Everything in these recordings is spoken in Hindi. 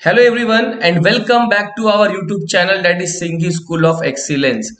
Hello everyone and welcome back to our YouTube channel that is Singhi School of Excellence।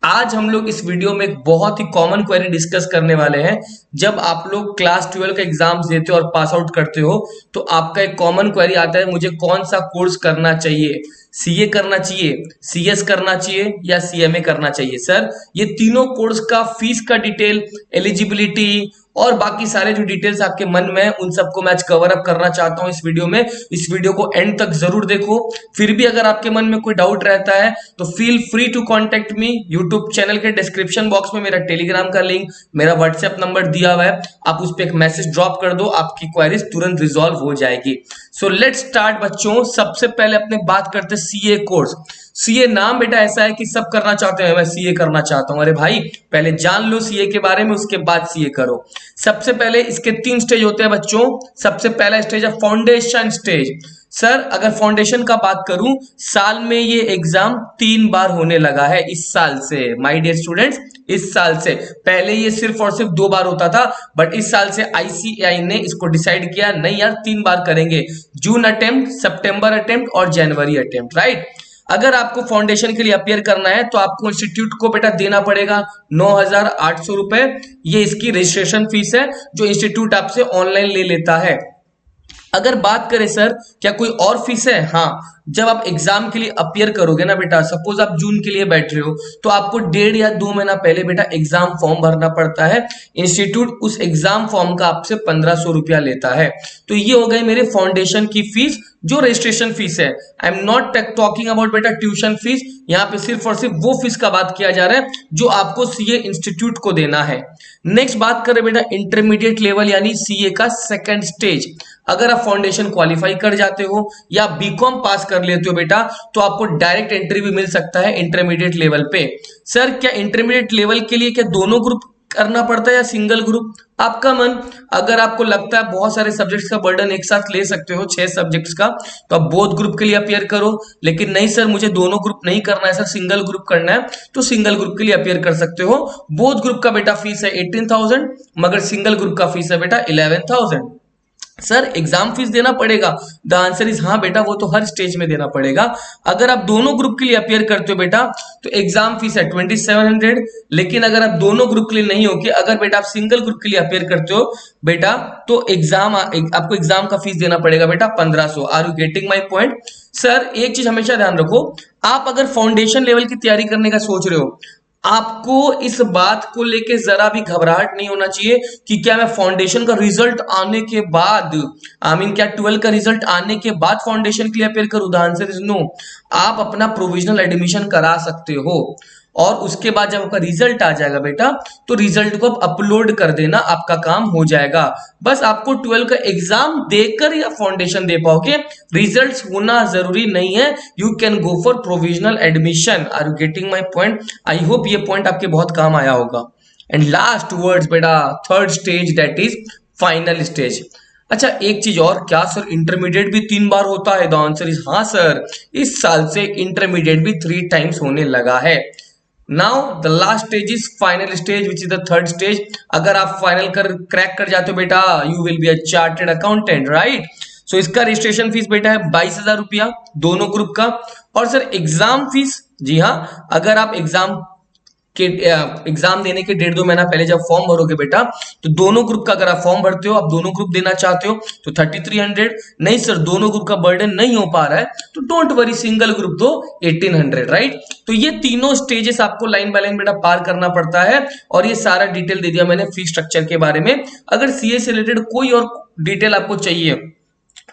आज हम लोग इस वीडियो में एक बहुत ही कॉमन क्वेरी डिस्कस करने वाले हैं। जब आप लोग क्लास 12 का एग्जाम्स देते हो और पास आउट करते हो तो आपका एक कॉमन क्वेरी आता है, मुझे कौन सा कोर्स करना चाहिए, सीए करना चाहिए, सीएस करना चाहिए या सीएमए करना चाहिए। सर ये तीनों कोर्स का फीस का डिटेल, एलिजिबिलिटी और बाकी सारे जो डिटेल्स आपके मन में है उन सबको मैं आज कवर अप करना चाहता हूं इस वीडियो में। इस वीडियो को एंड तक जरूर देखो। फिर भी अगर आपके मन में कोई डाउट रहता है तो feel free to contact me. YouTube channel के डिस्क्रिप्शन बॉक्स में मेरा टेलीग्राम का लिंक, मेरा व्हाट्सएप नंबर दिया हुआ है, आप उस पर एक मैसेज ड्रॉप कर दो, आपकी क्वेरीज तुरंत रिजॉल्व हो जाएगी। सो लेट्स स्टार्ट बच्चों। सबसे पहले अपने बात करते हैं सीए कोर्स। सीए नाम बेटा ऐसा है कि सब करना चाहते हैं, मैं सीए करना चाहता हूं। अरे भाई पहले जान लो सीए के बारे में, उसके बाद सीए करो। सबसे पहले इसके 3 स्टेज होते हैं बच्चों। सबसे पहला स्टेज है फाउंडेशन स्टेज। सर अगर फाउंडेशन का बात करूं, साल में ये एग्जाम 3 बार होने लगा है इस साल से। माय डियर स्टूडेंट्स, इस साल से, पहले ये सिर्फ और सिर्फ 2 बार होता था, बट इस साल से आईसीएआई ने इसको डिसाइड किया नहीं यार 3 बार करेंगे। जून अटेम्प्ट, सितंबर अटेम्प्ट और जनवरी अटेम्प्ट, राइट। अगर आपको फाउंडेशन के लिए अपियर करना है तो आपको इंस्टीट्यूट को बेटा देना पड़ेगा 9,800 रुपए। ये इसकी रजिस्ट्रेशन फीस है जो इंस्टीट्यूट आपसे ऑनलाइन ले लेता है। अगर बात करें सर क्या कोई और फीस है, हाँ, जब आप एग्जाम के लिए अपियर करोगे ना बेटा, सपोज आप जून के लिए बैठ रहे हो तो आपको 1.5 या 2 महीना पहले बेटा एग्जाम फॉर्म भरना पड़ता है। इंस्टीट्यूट उस एग्जाम फॉर्म का आपसे 1500 रुपया लेता है। तो ये हो गई मेरे फाउंडेशन की फीस जो रजिस्ट्रेशन फीस है। I am not talking about बेटा ट्यूशन फीस, यहाँ पे सिर्फ और सिर्फ वो फीस का बात किया जा रहा है जो आपको सीए इंस्टीट्यूट को देना है। नेक्स्ट बात करें बेटा इंटरमीडिएट लेवल यानी सीए का सेकंड स्टेज। अगर आप फाउंडेशन क्वालिफाई कर जाते हो या बीकॉम पास कर लेते हो बेटा तो आपको डायरेक्ट एंट्री भी मिल सकता है इंटरमीडिएट लेवल पे। सर क्या इंटरमीडिएट लेवल के लिए क्या दोनों ग्रुप करना पड़ता है या सिंगल ग्रुप? आपका मन। अगर आपको लगता है बहुत सारे सब्जेक्ट्स का बर्डन एक साथ ले सकते हो, 6 सब्जेक्ट्स का, तो आप बोथ ग्रुप के लिए अपियर करो। लेकिन नहीं सर मुझे दोनों ग्रुप नहीं करना है, सर सिंगल ग्रुप करना है, तो सिंगल ग्रुप के लिए अपियर कर सकते हो। बोथ ग्रुप का बेटा फीस है 18,000, मगर सिंगल ग्रुप का फीस है बेटा 11,000। सर एग्जाम फीस देना पड़ेगा? द आंसर इज हाँ बेटा, वो तो हर स्टेज में देना पड़ेगा। अगर आप दोनों ग्रुप के लिए अपियर करते हो बेटा तो एग्जाम फीस है 2700। लेकिन अगर आप दोनों ग्रुप के लिए नहीं हो, कि अगर बेटा आप सिंगल ग्रुप के लिए अपियर करते हो बेटा तो आपको एग्जाम का फीस देना पड़ेगा बेटा 1500। Are you getting my point? Sir एक चीज हमेशा ध्यान रखो, आप अगर फाउंडेशन लेवल की तैयारी करने का सोच रहे हो, आपको इस बात को लेके जरा भी घबराहट नहीं होना चाहिए कि क्या मैं फाउंडेशन का रिजल्ट आने के बाद, क्या 12 का रिजल्ट आने के बाद फाउंडेशन के लिए अपेयर करूं? The answer is no. आप अपना प्रोविजनल एडमिशन करा सकते हो और उसके बाद जब आपका रिजल्ट आ जाएगा बेटा तो रिजल्ट को आप अपलोड कर देना, आपका काम हो जाएगा। बस आपको 12 का एग्जाम देकर या फाउंडेशन दे पाओगे, रिजल्ट्स होना जरूरी नहीं है। You can go for provisional admission. Are you getting my point? I hope ये पॉइंट आपके बहुत काम आया होगा। एंड लास्ट वर्ड्स बेटा, third stage that is final stage. अच्छा एक चीज और, क्या सर इंटरमीडिएट भी 3 बार होता है? द आंसर इज हाँ सर, इस साल से इंटरमीडिएट भी 3 टाइम्स होने लगा है। Now the last stage is final stage which is the third stage. अगर आप फाइनल क्रैक कर जाते हो बेटा, you will be a chartered accountant, right. So इसका रजिस्ट्रेशन फीस बेटा है 22,000 रुपया दोनों ग्रुप का। और सर एग्जाम फीस, जी हाँ, अगर आप एग्जाम देने के 1.5-2 महीना पहले जब फॉर्म भरोगे बेटा तो दोनों ग्रुप का, अगर आप फॉर्म भरते हो, आप दोनों ग्रुप देना चाहते हो तो 3300। नहीं सर दोनों ग्रुप का बर्डन नहीं हो पा रहा है तो डोंट वरी, सिंगल ग्रुप दो 1800, राइट। तो ये तीनों स्टेजेस आपको लाइन बाय लाइन बेटा पार करना पड़ता है और ये सारा डिटेल दे दिया मैंने फी स्ट्रक्चर के बारे में। अगर सीए से रिलेटेड कोई और डिटेल आपको चाहिए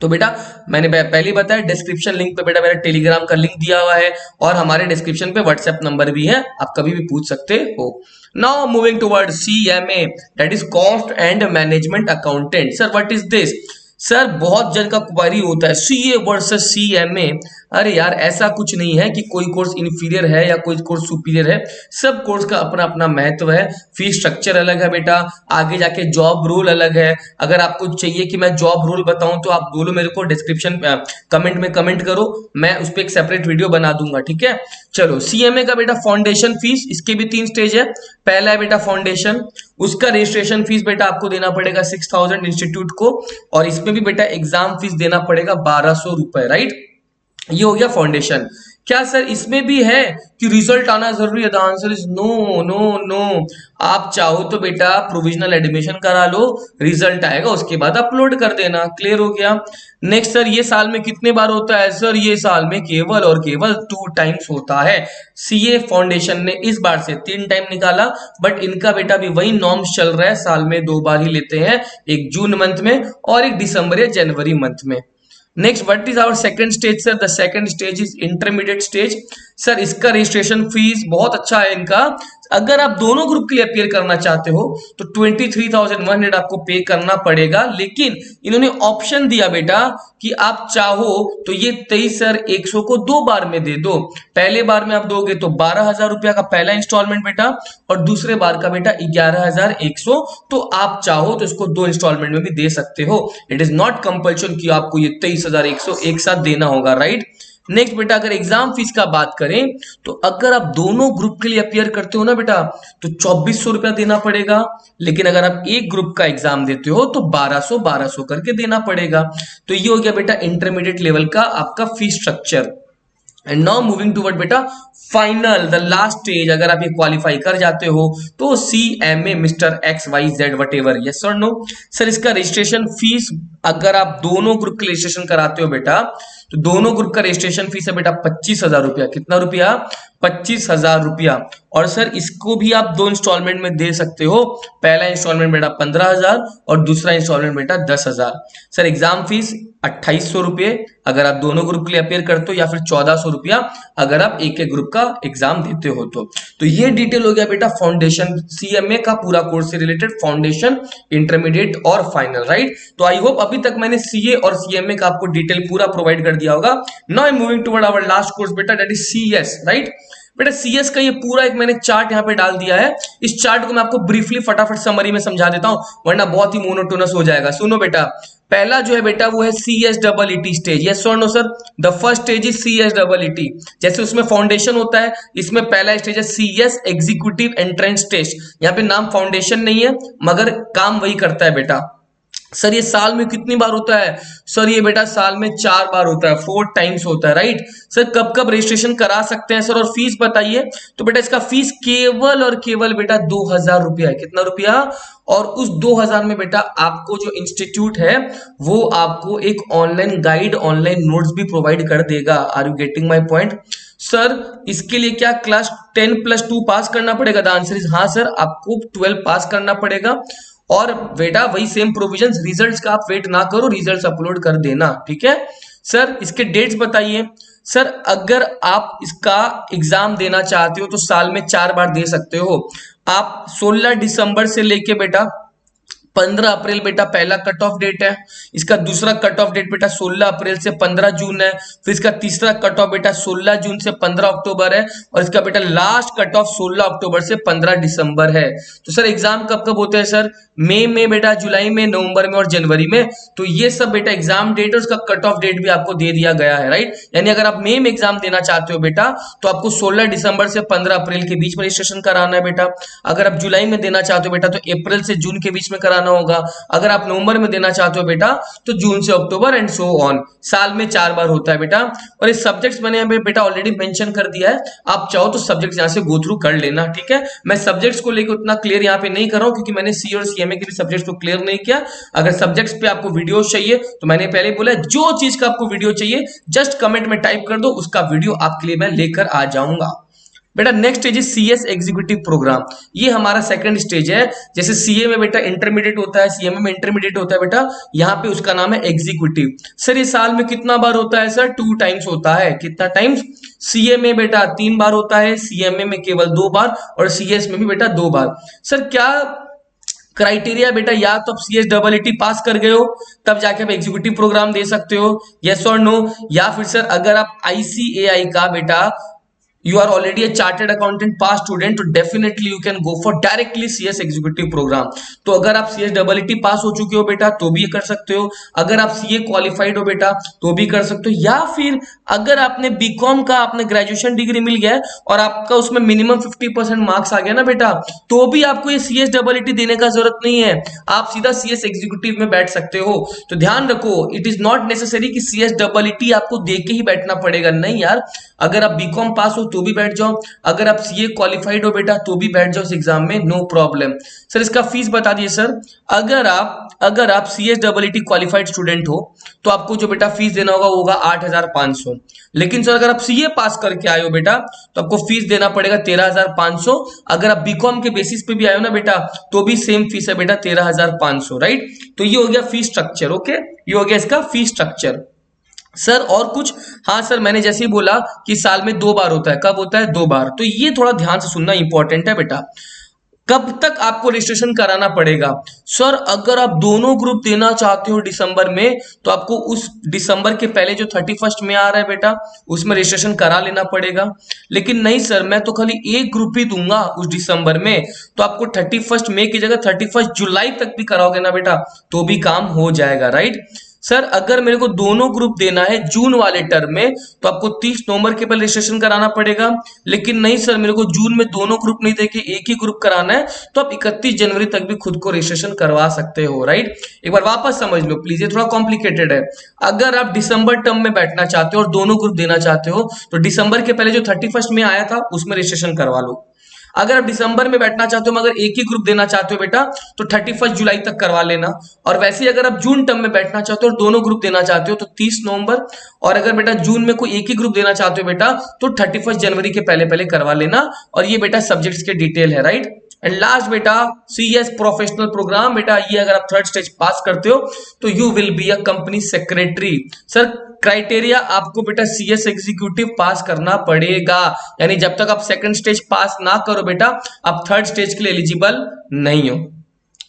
तो बेटा मैंने पहले बताया डिस्क्रिप्शन लिंक पे बेटा मेरा टेलीग्राम का लिंक दिया हुआ है और हमारे डिस्क्रिप्शन पे व्हाट्सएप नंबर भी है, आप कभी भी पूछ सकते हो। Now moving toward CMA that is cost and management accountant. Sir what is this? Sir बहुत जन का क्वेरी होता है सीए वर्सेस सीएमए। अरे यार ऐसा कुछ नहीं है कि कोई कोर्स इन्फीरियर है या कोई कोर्स सुपीरियर है, सब कोर्स का अपना अपना महत्व है। फीस स्ट्रक्चर अलग है बेटा, आगे जाके जॉब रोल अलग है। अगर आपको चाहिए कि मैं जॉब रोल बताऊं तो आप बोलो मेरे को, डिस्क्रिप्शन कमेंट में कमेंट करो, मैं उस पर एक सेपरेट वीडियो बना दूंगा, ठीक है। चलो सीएमए का बेटा फाउंडेशन फीस, इसके भी 3 स्टेज है। पहला है बेटा फाउंडेशन, उसका रजिस्ट्रेशन फीस बेटा आपको देना पड़ेगा 6000 इंस्टीट्यूट को, और इसमें भी बेटा एग्जाम फीस देना पड़ेगा 1200 रुपए, राइट। ये हो गया फाउंडेशन। क्या सर इसमें भी है कि रिजल्ट आना जरूरी है? The answer is no no no. आप चाहो तो बेटा प्रोविजनल एडमिशन करा लो, रिजल्ट आएगा उसके बाद अपलोड कर देना। क्लियर हो गया। नेक्स्ट सर, ये साल में कितने बार होता है? सर ये साल में केवल और केवल 2 टाइम्स होता है। सीए फाउंडेशन ने इस बार से 3 टाइम निकाला, बट इनका बेटा भी वही नॉर्म्स चल रहा है, साल में 2 बार ही लेते हैं, एक जून मंथ में और एक दिसंबर या जनवरी मंथ में। Next, what is our second stage sir? The second stage is intermediate stage. Sir इसका रजिस्ट्रेशन फीस बहुत अच्छा है इनका। अगर आप दोनों ग्रुप के लिए अपियर करना चाहते हो तो 23,100 आपको पे करना पड़ेगा, लेकिन इन्होंने ऑप्शन दिया बेटा कि आप चाहो तो ये 23,100 को 2 बार में दे दो। पहले बार में आप दोगे तो 12,000 रुपया का पहला इंस्टॉलमेंट बेटा, और दूसरे बार का बेटा 11,100। तो आप चाहो तो इसको 2 इंस्टॉलमेंट में भी दे सकते हो। इट इज नॉट कंपल्शन कि आपको ये 23,100 एक साथ देना होगा, राइट। नेक्स्ट बेटा, अगर एग्जाम फीस का बात करें तो अगर आप दोनों ग्रुप के लिए अपियर करते हो ना बेटा तो 2400 रुपया देना पड़ेगा, लेकिन अगर आप एक ग्रुप का एग्जाम देते हो तो 1200 करके देना पड़ेगा। तो ये हो गया बेटा इंटरमीडिएट लेवल का आपका fees structure. And now moving toward बेटा फाइनल, द लास्ट स्टेज। अगर आप ये क्वालिफाई कर जाते हो तो CMA mister XYZ what ever, yes और नो। सर इसका रजिस्ट्रेशन फीस, अगर आप दोनों ग्रुप के रजिस्ट्रेशन कराते हो बेटा तो दोनों ग्रुप का रजिस्ट्रेशन फीस है बेटा 25,000 रुपया। कितना रुपया? 25,000 रुपया। और सर इसको भी आप 2 इंस्टॉलमेंट में दे सकते हो। पहला इंस्टॉलमेंट बेटा 15,000 और दूसरा इंस्टॉलमेंट बेटा 10,000। सर एग्जाम फीस 2800 रुपये अगर आप दोनों ग्रुप के लिए अपेयर करते हो, या फिर 1400 रुपया अगर आप एक एक ग्रुप का एग्जाम देते हो तो ये डिटेल हो गया बेटा फाउंडेशन सीएमए का, पूरा कोर्स से रिलेटेड, फाउंडेशन, इंटरमीडिएट और फाइनल, राइट। तो आई होप अभी तक मैंने सीए और सीएमए का आपको डिटेल पूरा प्रोवाइड कर दिया होगा। Now I am moving toward our last course बेटा, दैट इज सीएस, राइट। बेटा सीएस का ये पूरा एक मैंने चार्ट यहाँ पे डाल दिया है। इस चार्ट को मैं आपको ब्रीफली फटाफट समरी में समझा देता हूं, वरना बहुत ही मोनोटोनस हो जाएगा। सुनो बेटा, पहला जो है बेटा वो है CSEE स्टेज, यस और no sir. The first stage is CSEE। जैसे उसमें फाउंडेशन होता है, इसमें पहला स्टेज है CS एग्जीक्यूटिव एंट्रेंस टेस्ट। यहाँ पे नाम फाउंडेशन नहीं है मगर काम वही करता है बेटा। सर ये साल में कितनी बार होता है? सर ये बेटा साल में 4 बार होता है, 4 टाइम्स होता है, राइट। सर कब कब रजिस्ट्रेशन करा सकते हैं सर, और फीस बताइए? तो बेटा इसका फीस केवल और केवल बेटा 2,000 रुपया है। कितना रुपया? और उस 2,000 में बेटा आपको जो इंस्टीट्यूट है वो आपको एक ऑनलाइन गाइड, ऑनलाइन नोट्स भी प्रोवाइड कर देगा। Are you getting my point? Sir इसके लिए क्या क्लास 10+2 पास करना पड़ेगा? द आंसर इज हाँ सर, आपको 12 पास करना पड़ेगा। और बेटा वही सेम प्रोविजंस, रिजल्ट्स का आप वेट ना करो, रिजल्ट्स अपलोड कर देना, ठीक है। सर इसके डेट्स बताइए? सर अगर आप इसका एग्जाम देना चाहते हो तो साल में 4 बार दे सकते हो आप। 16 दिसंबर से लेके बेटा 15 अप्रैल बेटा पहला कट ऑफ डेट है। इसका दूसरा कट ऑफ डेट बेटा 16 अप्रैल से 15 जून है। फिर इसका तीसरा कट ऑफ बेटा 16 जून से 15 अक्टूबर है। और इसका बेटा लास्ट कट ऑफ 16 अक्टूबर से 15 दिसंबर है। तो सर एग्जाम कब कब होते हैं सर? मई में बेटा, जुलाई में, नवंबर में और जनवरी में। तो ये सब बेटा एग्जाम डेट और उसका कट ऑफ डेट भी आपको दे दिया गया है, राइट। यानी अगर आप मई में एग्जाम देना चाहते हो बेटा तो आपको 16 दिसंबर से 15 अप्रैल के बीच में रजिस्ट्रेशन कराना है बेटा। अगर आप जुलाई में देना चाहते हो बेटा तो अप्रैल से जून के बीच में कराना होगा। अगर आप नवंबर में देना चाहते हो बेटा तो जून से अक्टूबर एंड सो ऑन। साल में 4 बार होता है बेटा। और इस सब्जेक्ट्स मैंने यहाँ पे बेटा ऑलरेडी मेंशन कर दिया है, आप चाहो तो सब्जेक्ट्स यहाँ से गो थ्रू कर लेना, ठीक है। मैं सब्जेक्ट्स को लेकर उतना क्लियर यहाँ पे नहीं कर रहा हूँ क्योंकि मैंने सी और सीएमए के भी सब्जेक्ट्स को क्लियर नहीं किया। अगर सब्जेक्ट्स पे आपको वीडियो चाहिए तो मैंने पहले बोला जो चीज का आपको वीडियो चाहिए जस्ट कमेंट में टाइप कर दो, उसका वीडियो आपके लिए मैं लेकर आ जाऊंगा। बेटा नेक्स्ट स्टेज है सीएस एग्जीक्यूटिव प्रोग्राम। ये हमारा सेकंड स्टेज है। जैसे सीए में बेटा इंटरमीडिएट होता है, सीएमए में इंटरमीडिएट होता है बेटा, यहाँ पे उसका नाम है एग्जीक्यूटिव। सर ये साल में कितना बार होता है सर? 2 टाइम्स होता है। कितना टाइम्स? सीए में बेटा 3 बार होता है, सीएमए में केवल 2 बार और सीएस में भी बेटा 2 बार। सर क्या क्राइटेरिया बेटा या तो आप CSEE पास कर गए हो तब जाके आप एग्जीक्यूटिव प्रोग्राम दे सकते हो, यस और नो, या फिर सर अगर आप ICAI का बेटा you are already a chartered accountant pass student तो definitely you can go for directly CS executive program। तो अगर आप CSEE पास हो चुके हो बेटा तो भी कर सकते हो, अगर आप CA क्वालिफाइड हो बेटा तो भी कर सकते हो, या फिर अगर आपने बीकॉम का आपने ग्रेजुएशन डिग्री मिल गया है और आपका उसमें मिनिमम 50% मार्क्स आ गया ना बेटा, तो भी आपको ये CSEE देने का जरूरत नहीं है, आप सीधा CS एग्जीक्यूटिव में बैठ सकते हो। तो ध्यान रखो, इट इज नॉट नेसेसरी कि CSEE आपको दे के ही बैठना पड़ेगा, नहीं यार, अगर आप बीकॉम पास हो तो भी बैठ जाओ, अगर आप CA क्वालिफाइड हो बेटा तो भी बैठ जाओ इस एग्जाम में, नो प्रॉब्लम। सर इसका फीस बता दिए सर, अगर आप CSEE क्वालिफाइड स्टूडेंट हो तो आपको जो बेटा फीस देना होगा वो होगा 8,500, लेकिन सर अगर आप CA पास करके आए हो बेटा तो आपको फीस देना पड़ेगा 13,500, अगर आप बीकॉम के बेसिस पे भी आए हो ना बेटा तो भी सेम फीस है बेटा 13,500, राइट। तो ये हो गया फीस स्ट्रक्चर, ओके, ये हो गया इसका फीस स्ट्रक्चर। सर और कुछ, हाँ सर मैंने जैसे ही बोला कि साल में 2 बार होता है, कब होता है 2 बार, तो ये थोड़ा ध्यान से सुनना इंपॉर्टेंट है बेटा। कब तक आपको रजिस्ट्रेशन कराना पड़ेगा, सर अगर आप दोनों ग्रुप देना चाहते हो दिसंबर में तो आपको उस दिसंबर के पहले जो 31 में आ रहा है बेटा उसमें रजिस्ट्रेशन करा लेना पड़ेगा। लेकिन नहीं सर मैं तो खाली एक ग्रुप ही दूंगा उस दिसंबर में, तो आपको 31 मई की जगह 31 जुलाई तक भी कराओगे ना बेटा तो भी काम हो जाएगा, राइट। सर अगर मेरे को दोनों ग्रुप देना है जून वाले टर्म में तो आपको 30 नवंबर के पहले रजिस्ट्रेशन कराना पड़ेगा, लेकिन नहीं सर मेरे को जून में दोनों ग्रुप नहीं देके एक ही ग्रुप कराना है तो आप 31 जनवरी तक भी खुद को रजिस्ट्रेशन करवा सकते हो, राइट। एक बार वापस समझ लो प्लीज, ये थोड़ा कॉम्प्लिकेटेड है। अगर आप दिसंबर टर्म में बैठना चाहते हो और दोनों ग्रुप देना चाहते हो तो दिसंबर के पहले जो 31 में आया था उसमें रजिस्ट्रेशन करवा लो। अगर आप दिसंबर में बैठना चाहते हो मगर एक ही ग्रुप देना चाहते हो बेटा तो 31 जुलाई तक करवा लेना, और वैसे ही अगर आप जून टर्म में बैठना चाहते हो और दोनों ग्रुप देना चाहते हो तो 30 नवंबर, और अगर बेटा जून में कोई एक ही ग्रुप देना चाहते हो बेटा तो 31 जनवरी के पहले पहले करवा लेना, और ये बेटा सब्जेक्ट्स के डिटेल है, राइट। एंड लास्ट बेटा CS प्रोफेशनल प्रोग्राम, बेटा ये अगर आप 3rd स्टेज पास करते हो तो you will be a company secretary. Sir criteria आपको बेटा CS एग्जीक्यूटिव पास करना पड़ेगा, यानी जब तक आप 2nd स्टेज पास ना करो बेटा आप 3rd स्टेज के लिए एलिजिबल नहीं हो।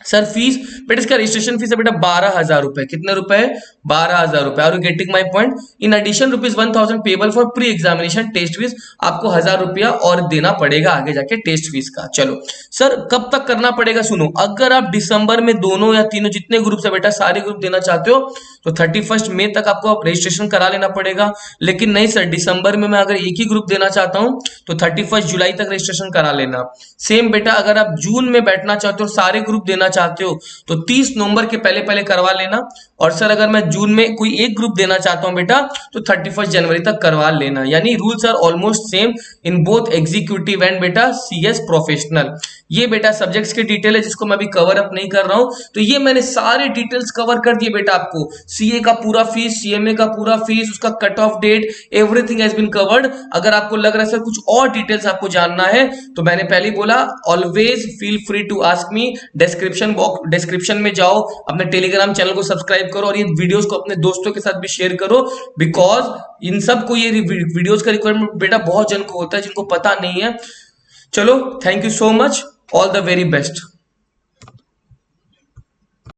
सर फीस बेटा, इसका रजिस्ट्रेशन फीस है बेटा 12,000 रुपए, कितने रुपए, 12,000 रुपए। Are you getting my point? In addition ₹1,000 payable for pre examination test fees, आपको 1,000 रुपया और देना पड़ेगा आगे जाके टेस्ट फीस का। चलो सर कब तक करना पड़ेगा, सुनो, अगर आप दिसंबर में दोनों या तीनों जितने ग्रुप है बेटा सारे ग्रुप देना चाहते हो तो 31 मई तक आपको रजिस्ट्रेशन करा लेना पड़ेगा। लेकिन नहीं सर दिसंबर में मैं अगर एक ही ग्रुप देना चाहता हूं तो 31 जुलाई तक रजिस्ट्रेशन करा लेना। सेम बेटा अगर आप जून में बैठना चाहते हो सारे ग्रुप देना चाहते हो तो 30 नवंबर के पहले पहले करवा लेना, और सर अगर मैं जून में कोई एक ग्रुप देना चाहता हूं बेटा तो 31 जनवरी तक करवा लेना। यानी rules are almost same in both executive and बेटा CS प्रोफेशनल। ये बेटा सब्जेक्ट्स के डिटेल है जिसको मैं अभी कवर अप नहीं कर रहा हूं, तो ये मैंने सारे डिटेल्स कवर कर दिए बेटा आपको। CA का पूरा फीस, CMA का पूरा फीस, उसका cut off date, everything has been covered. अगर आपको लग रहा है सर कुछ और डिटेल्स आपको जानना है तो मैंने पहले ही बोला always feel free to ask me. Description में जाओ, अपने टेलीग्राम चैनल को सब्सक्राइब करो और ये वीडियोस को अपने दोस्तों के साथ भी शेयर करो, बिकॉज इन सबको ये वीडियोस का रिक्वायरमेंट बेटा बहुत जन को होता है जिनको पता नहीं है। चलो thank you so much, all the very best.